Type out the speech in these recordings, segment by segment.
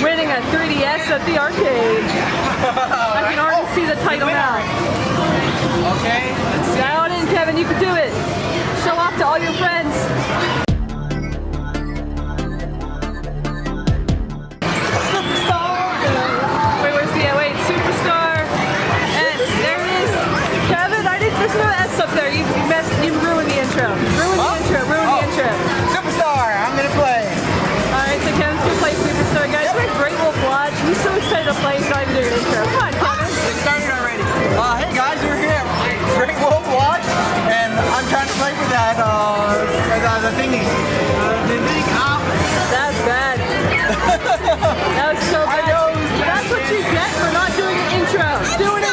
winning a 3DS at the arcade. I can already see the title now. Okay, let's see. Dial it in, Kevin, you can do it. Show off to all your friends. Wait, Superstar. S, there it is. Kevin, there's no S up there. You ruined the intro. Ruined the intro. Superstar, I'm gonna play. Alright, so Kevin's gonna play Superstar. Guys, we're at Great Wolf Lodge. He's so excited to play, he's not even doing an intro. Come on, Kevin. It started already. Hey guys, we're here at Great Wolf Lodge, and I'm trying to play for that, the thingy. That's bad. That was so bad. That's what you get for not doing an intro. Do an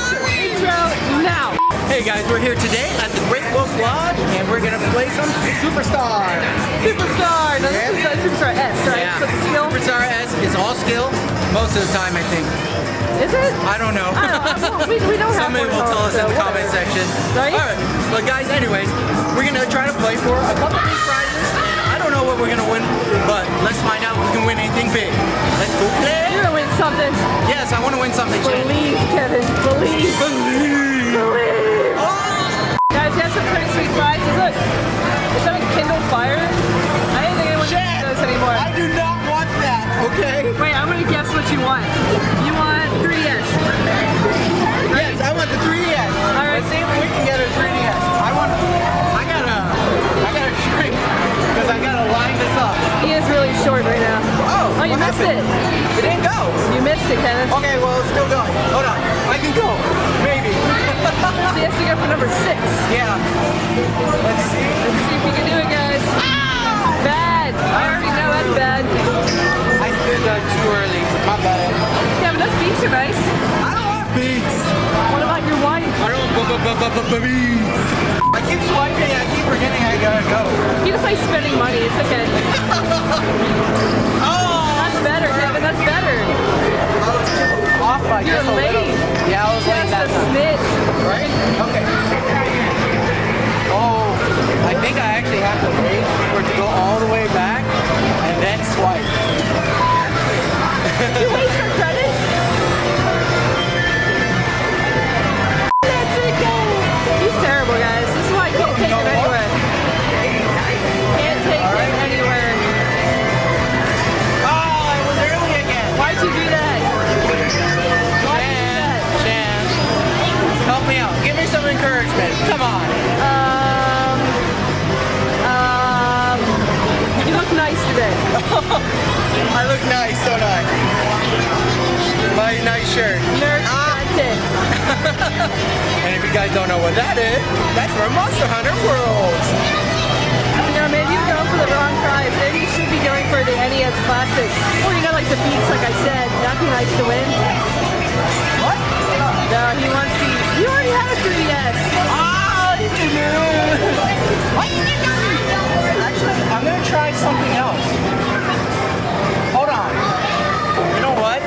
intro now. Hey guys, we're here today at the Great Wolf Lodge, and we're gonna play some Superstar. Superstar. No, this is Superstar S, right? Yeah. So it's skill. Superstar S is all skill, most of the time I think. Is it? I don't know. We don't have Somebody will tell us in the comment section. Right? Alright, but guys, anyways, we're gonna try to play for a couple big prizes, and I don't know what we're gonna win, but let's find out if we can win anything big. Let's go play. You're gonna win something. Yes, I want to win something, Shan. Believe, Kevin. Believe. Guys, you have some pretty sweet prizes. Look, is that a Kindle Fire? I didn't think anyone uses those anymore. I do not want that, okay? Wait, I'm gonna guess what you want. You want 3DS. Yes, I want the 3DS. Alright. Let's see if we can get a 3DS. I gotta shrink, because I gotta line this up. He is really short right now. Oh, you missed it. It didn't go. You missed it, Kevin. Okay, well, it's still going. Hold on. I can go. Maybe. So he has to go for number 6. Yeah. Let's see. Let's see if you can do it, guys. Bad. I already know that's bad. I did that too early. My bad. Kevin, those beats are nice. I don't want beats. What about your wife? I don't want beats. I keep swiping. I keep forgetting I gotta go. You just like spending money. It's okay. Oh, That's better, Kevin. That's better. I was too off by You're just a little. late. Yeah, I was late Just that a time. smidge. Right? Okay. Oh, I think I actually have to wait for it to go all the way back and then swipe. You waste your credits? That's it, go! He's terrible, guys. This is why I can't take him anywhere. Can't take him anywhere. Oh, I was early again. Why'd you do that? Shan, help me out. Give me some encouragement. Come on. You look nice today. I look nice, don't I? My nice shirt. Nerd content. And if you guys don't know what that is, that's from Monster Hunter World. You know, maybe you're going for the wrong prize. Maybe you should be going for the NES Classic. Or you know, like the Beats, like I said. That'd be nice to win. What? No, he wants the... You already have a 3DS. Oh, you do. Actually, I'm gonna try something else. Hold on. You know what?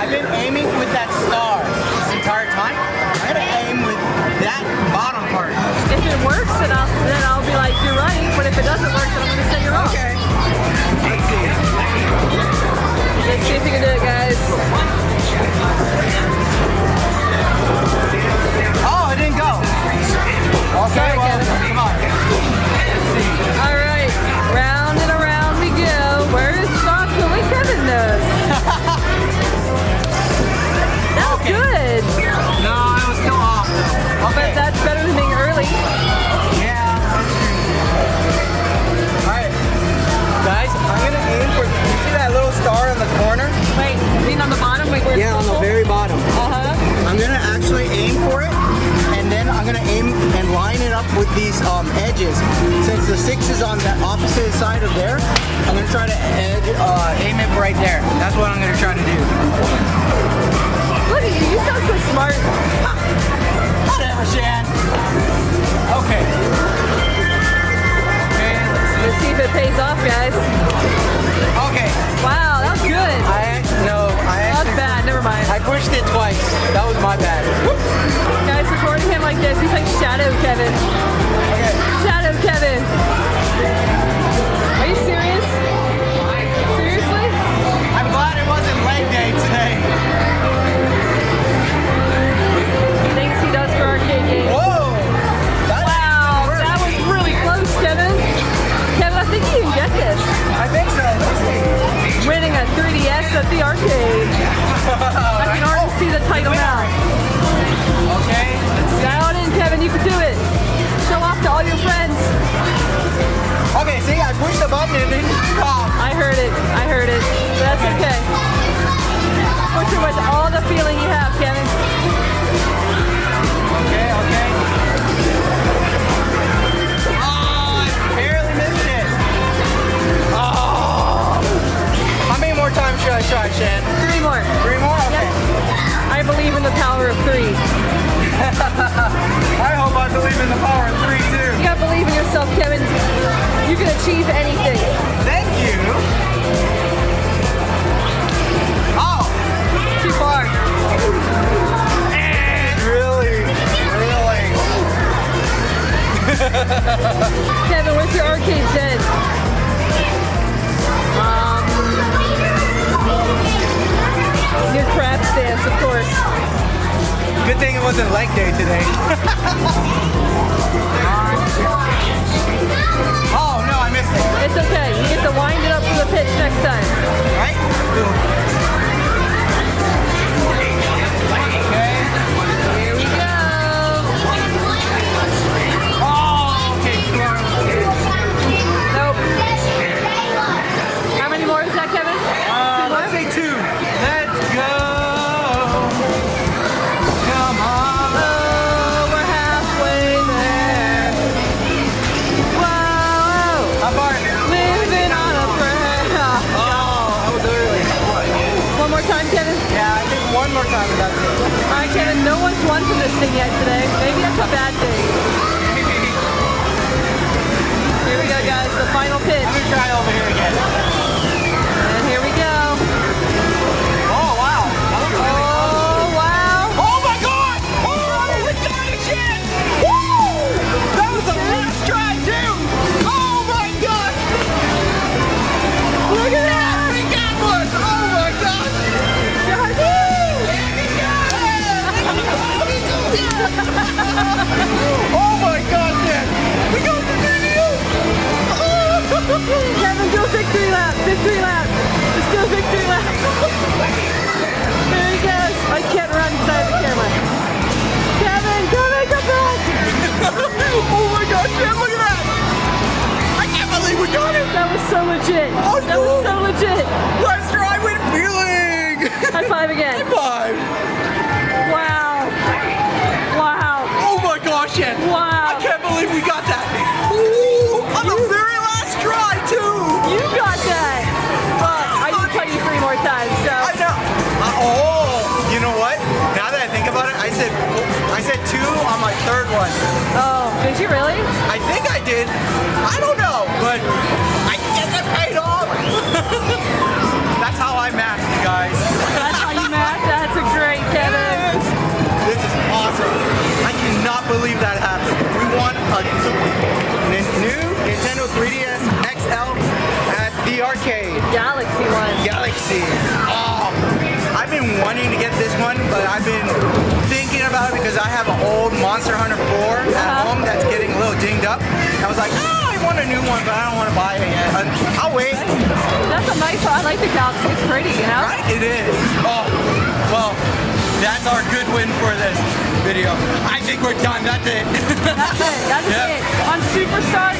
I've been aiming with that star this entire time. I'm gonna aim with that bottom part. If it works, then I'll be like, you're right. But if it doesn't work, then I'm going to say you're wrong. Okay. Let's see. Let's see if you can do it, guys. Oh, it didn't go. Okay, Sorry, well, Kevin. come on. Let's see. All right, round and around we go. Where is Stock? Only Kevin knows. That was good. No, I was still off. Okay. But that's better than being early. Yeah, that's true. Alright. Guys, I'm gonna aim for, you see that little star in the corner? Wait, lean on the bottom? Like where it's Yeah, on the purple? very bottom. Uh-huh. I'm gonna actually aim for it, and then I'm gonna aim and line it up with these edges. Since the 6 is on the opposite side of there, I'm gonna try to aim it right there. That's what I'm gonna try to do. Look at you, you sound so smart. Whatever, Shan. Okay. And Let's see if it pays off, guys. okay. Wow, that was good. That was bad, never mind. I pushed it twice. That was my bad. Guys, recording him like this, he's like Shadow Kevin. Okay. Shadow Kevin. Are you serious? Seriously? I'm glad it at the arcade. I can already see the title now. Okay. Dial it in, Kevin. You can do it. Show off to all your friends. Okay, see, I pushed the button and it didn't stop. I heard it. I heard it. But that's okay. Push it with all the feeling you have, Kevin. Okay, okay. Oh, I barely missed it. Oh. How many more times should I try, Shan? 3 more. 3 more? Okay. I believe in the power of 3. I hope I believe in the power of 3 too. You gotta believe in yourself, Kevin. You can achieve anything. Thank you. Oh. Too far. Really? Really? Kevin, where's your arcade zen? Your crab stance, of course. Good thing it wasn't leg day today. Oh no, I missed it. It's okay. You get to wind it up for the pitch next time. Right? Okay. Here we go. Oh, okay. Nope. How many more is that, Kevin? Let's say 2. Let's go. Come on. Oh, we're halfway there. Whoa. How far? Living on a prayer. Oh, that was early. One more time, Kevin. Yeah, I think one more time and that's it. All right, Kevin, no one's won from this thing yet today. Maybe that's a bad thing. Here we go, guys. The final pitch. Let me try over here again. And here we go. Oh, wow. That was really Oh, wow. Oh my god! Oh, we got it, shit! Woo! That was the last try, too! Oh my god! Look at that. We got one! Oh my god! Oh my god, man! We got the video! Kevin, do a victory lap. Victory lap. Let's do a victory lap. There he goes. I can't run inside the camera. Kevin, come back, come back. Oh my god, man, look at that! I can't believe we got it! That was so legit. Oh, That was so legit. Let's try with feeling! High five again. Five! Wow. Wow. Oh my gosh, Shan! Wow. I can't believe we got that! Ooh, on the very last try, too! You got that. But I didn't tell you 3 more times, so. I know. Oh, you know what? Now that I think about it, I said 2 on my 3rd one. Oh, did you really? I think I did. I don't know, but I guess I paid off. That's how I math, you guys. That's how you math? That's a great, Kevin. Yes. This is awesome. I cannot believe that happened. We won a new Nintendo 3DS XL at the arcade. Galaxy one. Galaxy. Oh, I've been wanting to get this one, but I've been thinking about it because I have an old Monster Hunter 4 at home that's getting a little dinged up. I was like, oh, I want a new one, but I don't want to buy it yet. I'll wait. That's a nice one. I like the Galaxy. It's pretty, you know? Right? It is. Oh, well, that's our good win for this video. I think we're done. That's it. That's it. That's Yep. it. On Superstar